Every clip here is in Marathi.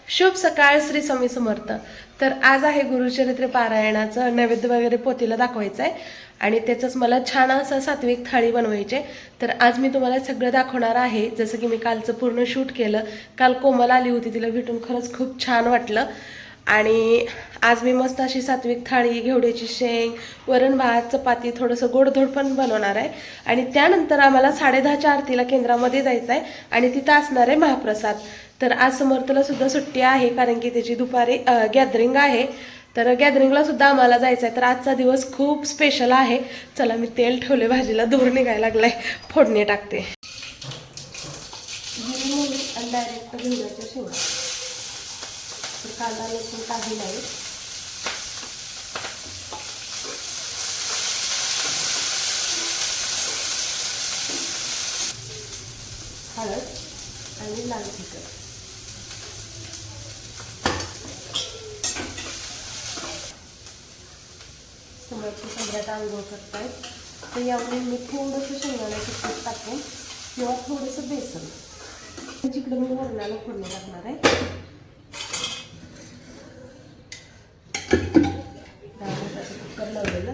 शुभ सकाळ श्री स्वामी समर्थ। तर आज आहे गुरुचरित्र पारायणाचं नैवेद्य वगैरे पोतीला दाखवायचं आहे आणि त्याचंच मला छान असं सात्विक थाळी बनवायचे। तर आज मी तुम्हाला सगळं दाखवणार आहे, जसं की मी कालचं पूर्ण शूट केलं। काल कोमल आली होती, तिला भेटून खरंच खूप छान वाटलं। आणि आज मी मस्त अशी सात्विक थाळी, घेवड्याची शेंग, वरण भात, चपाती, थोडंसं गोडधोड पण बनवणार आहे। आणि त्यानंतर आम्हाला 10:30च्या आरतीला केंद्रामध्ये जायचं आहे आणि तिथं असणार आहे महाप्रसाद। तर आज समर्थला सुद्धा सुट्टी आहे, कारण की त्याची दुपारी गॅदरिंग आहे। तर गॅदरिंगला सुद्धा आम्हाला जायचं आहे। तर आजचा दिवस खूप स्पेशल आहे। चला, मी तेल ठेवले भाजीला, धूर निघायला लागलाय, फोडणी टाकते। आणि डायरेक्ट घेवड्याच्या शेंगा, कांदा लसूण काही नाही। हळद आणि लाल तिखट, समोरची सगळ्यात आंघोळ करतायत। तर यामुळे मी थोडंसं शेंगदाण्याचं पीठ टाकून किंवा थोडंसं बेसन, जिकडं मी वरणाला फोडणी टाकणार आहे। कुकर लावलेलं,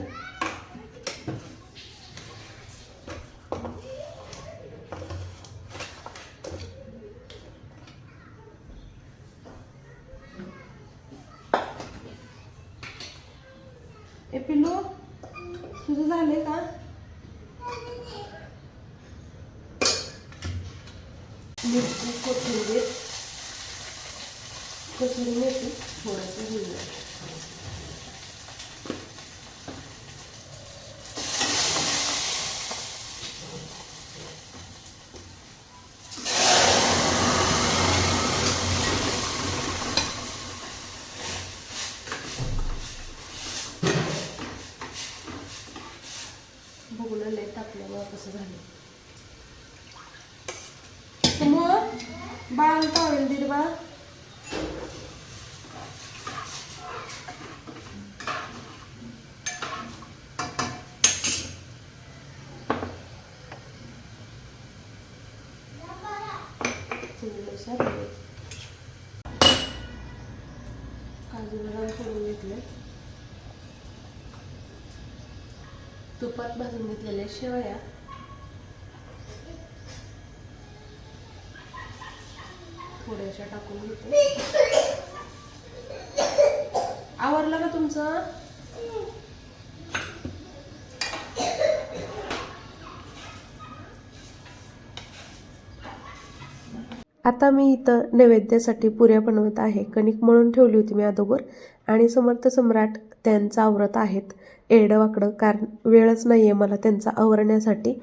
ए पिल्लू, तुझं झालंय का? मिरची, कोथिंबीर, कसुरी मेथी, थोडंसं हिंग, बघून लय टाकल्यामुळे कसं झालं। बाळ टावेल दिली बाळा, काजू बदाम करून घेतले, तुपात भाजून घेतलेल्या शेवया, थोड्याशा टाकून घेते। आवरलं का तुमचं? आता मी इथं नैवेद्यासाठी पुऱ्या बनवत आहे। कणिक मळून ठेवली होती मी अगोदर, आणि समर्थ सम्राट त्यांचं आवरत आहेत एरडं वाकडं, कारण वेळच नाही आहे मला त्यांचा आवरण्यासाठी।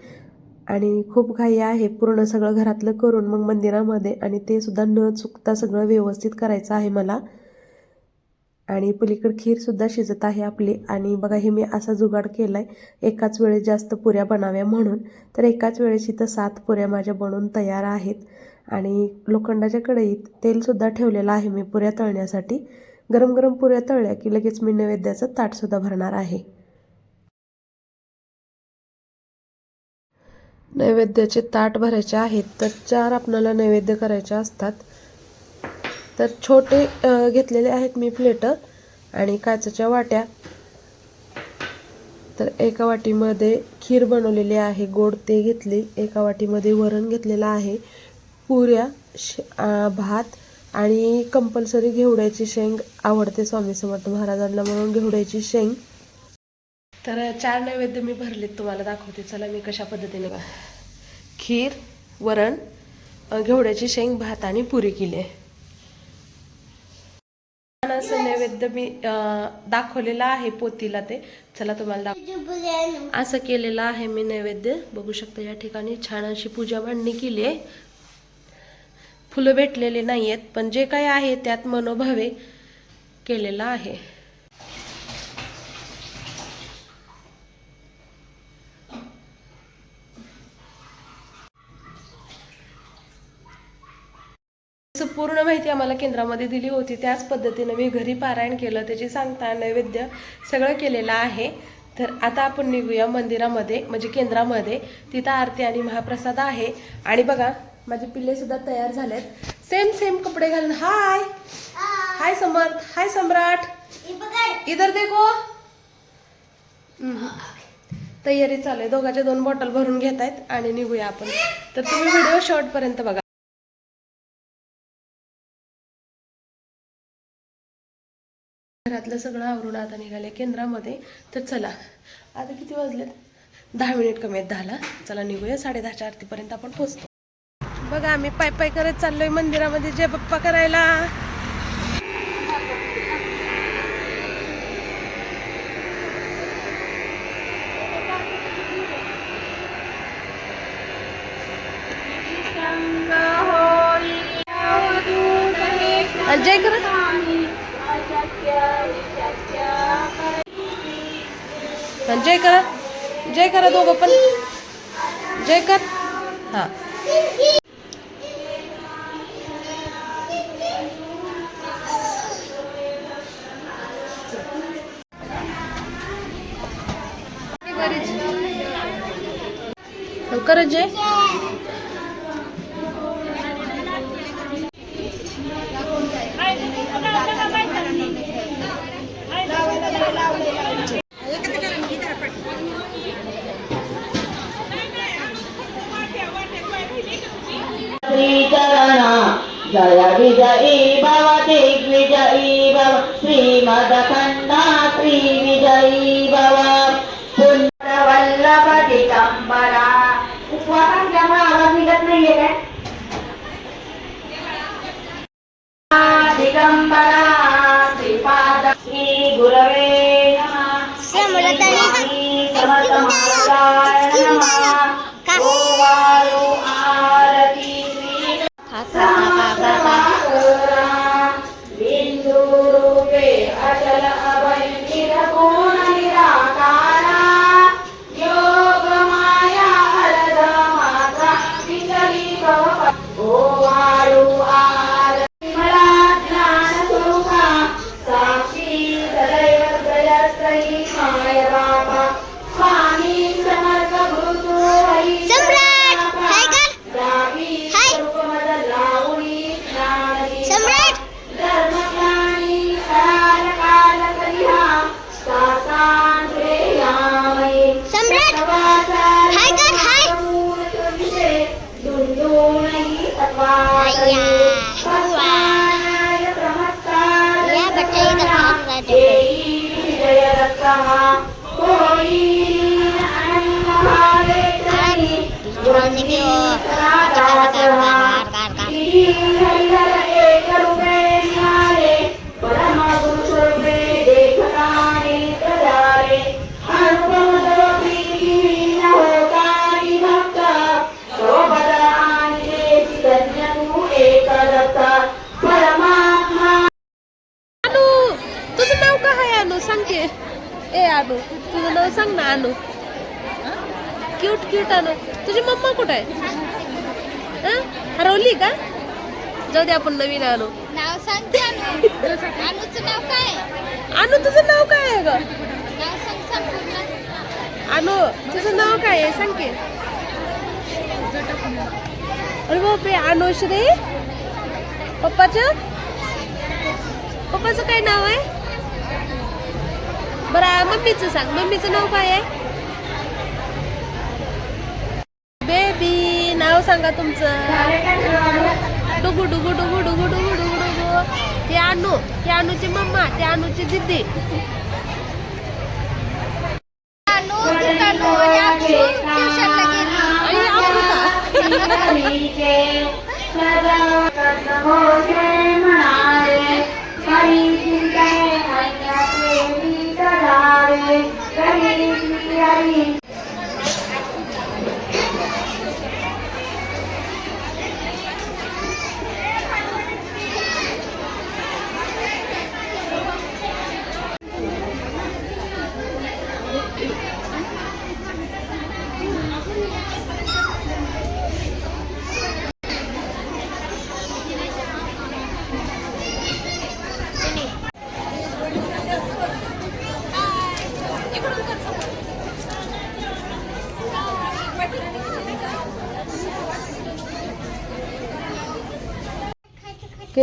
आणि खूप घाई आहे पूर्ण सगळं घरातलं करून मग मंदिरामध्ये, आणि ते सुद्धा न चुकता सगळं व्यवस्थित करायचं आहे मला। आणि पलीकडे खीरसुद्धा शिजत आहे आपली। आणि बघा, हे मी असा जुगाड केला आहे एकाच वेळेस जास्त पुऱ्या बनाव्या म्हणून। तर एकाच वेळेस इथं 7 पुऱ्या माझ्या बनवून तयार आहेत। आणि लोखंडाच्या कढईत तेलसुद्धा ठेवलेलं आहे मी पुऱ्या तळण्यासाठी। गरम गरम पुऱ्या तळल्या की लगेच मी नैवेद्याचं ताटसुद्धा भरणार आहे। नैवेद्याचे ताट भरायचे आहेत, तर 4 आपणाला नैवेद्य करायचे असतात। तर छोटे घेतलेले आहेत मी प्लेट आणि काचेच्या वाट्या। तर एका वाटीमध्ये खीर बनवलेली आहे गोड, ते घेतली। एका वाटीमध्ये वरण घेतलेलं आहे, पुऱ्या, भात, आणि कंपल्सरी घेवड्याची शेंग आवडते स्वामी समर्थ महाराजांना म्हणून घेवड्याची शेंग। तर 4 नैवेद्य मी भरलेत, तुम्हाला दाखवते। चला, मी कशा पद्धतीने खीर, वरण, घेवड्याची शेंग, भात आणि पुरी केली आहे। असं नैवेद्य मी दाखवलेला आहे पोतीला ते। चला तुम्हाला असं केलेलं आहे मी नैवेद्य, बघू शकता। या ठिकाणी छान अशी पूजा मांडणी केली आहे। फुलं भेटलेले नाही आहेत, पण जे काही आहे त्यात मनोभावे केलेलं आहे। पूर्ण माहिती आम्हाला केंद्रामध्ये दिली होती, त्याच पद्धतीने मी घरी पारायण केलं, त्याची सांगता, नैवेद्य सगळं केलेलं आहे। तर आता आपण निघूया मंदिरामध्ये, म्हणजे केंद्रामध्ये। तिथं आरती आणि महाप्रसाद आहे। आणि बघा, माझे पिल्ले सुद्धा तयार झालेत, सेम कपडे घालून। हाय हाय समर्थ, हाय सम्राट, इधर देखो. तयारी चालू आहे. दोघांच्या 2 बॉटल भरून घेत आहेत आणि निघूया आपण. तर तुम्ही व्हिडिओ शेवटपर्यंत बघा. घरातलं सगळं आवरून आता निघाले केंद्रामध्ये. तर चला, आता किती वाजलेत? 10 मिनिट कमी आहेत 10ला. चला निघूया. 10:30च्या आरतीपर्यंत आपण पोहोचतो. बघा आम्ही पाय पाय करत चाललोय मंदिरामध्ये जय बाप्पा करायला. जय करा, जय करा, जय करा दोघं पण. जय कर. हा कर जय. जय विजयी भव दिग्विजयी भव श्रीमदखण्डा श्री विजयी भव पुण्यवल्लभ दिगंबरा. उपवासांच्यामुळे आवाज निघत नाहीये काय? दिगंबरा श्रीपाद श्री गुरवे नमः. समर्थ महाराजाय नमः. ओवाळू आरती बिंदु रूपे अचल अभय निर्गुण निराकारा. योग माया हरद माता विचली भव. ओवाळू आरती मला ज्ञान सुखा साक्षी सदैव जयश्री माय बाबा स्वामी समर्थ गुरु हरी. ए अनु, तुझं नाव सांग ना. अनु क्यूट क्यूट. अनु तुझी मम्मा कुठे आहे? हरवली का? जाऊ दे आपण नवीन अनु. नाव सांगते. अनुचं नाव काय? अनु तुझं नाव काय आहे ग? नाव सांग पूर्ण. अनु तुझं नाव काय आहे सांग की. अरे बापरे, अनुश्री. पप्पाचं काय नाव आहे? बरं मम्मीचं सांग. मम्मीचं नाव काय आहे? बेबी नाव सांगा तुमचं. डुगू डुगू डुगू डुगू डुगू डुगू डुगू. हे अनु, हे अनुची मम्मा, ते अनुची दीदी.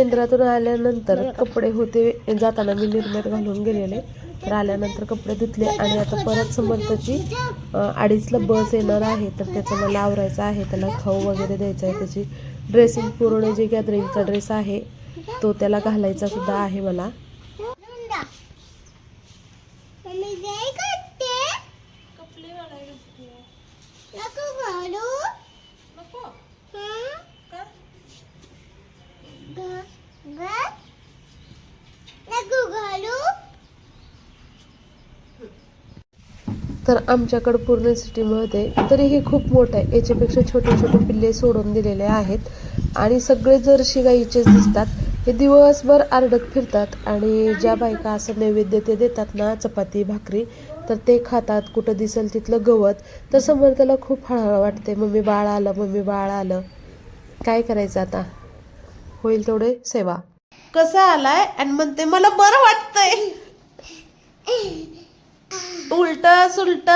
केंद्रातून आल्यानंतर कपडे होते जाताना मी निर्म्यात घालून गेलेले, तर आल्यानंतर कपडे धुतले आणि आता परत समर्थची 2:30ला बस येणार आहे, तर त्याचं मला आवरायचं आहे, त्याला खाऊ वगैरे द्यायचं आहे, त्याची ड्रेसिंग पूर्ण जे गॅदरिंगचा ड्रेस आहे तो त्याला घालायचा सुद्धा आहे मला. तर आमच्याकडं पूर्ण सिटीमध्ये तरीही खूप मोठं आहे, याच्यापेक्षा छोटे छोटे पिल्ले सोडून दिलेले आहेत आणि सगळे जर्सी गाईचेच दिसतात. हे दिवसभर आरडत फिरतात आणि ज्या बायका असं नैवेद्य ते देतात ना, चपाती भाकरी, तर ते खातात. कुठं दिसेल तिथलं गवत. तर समर्थाला खूप हळहळ वाटते, मम्मी बाळ आलं, मम्मी बाळ आलं. काय करायचं आता, होईल तेवढे सेवा. कसं आलाय आणि म्हणते मला बरं वाटतंय, उलट सुलट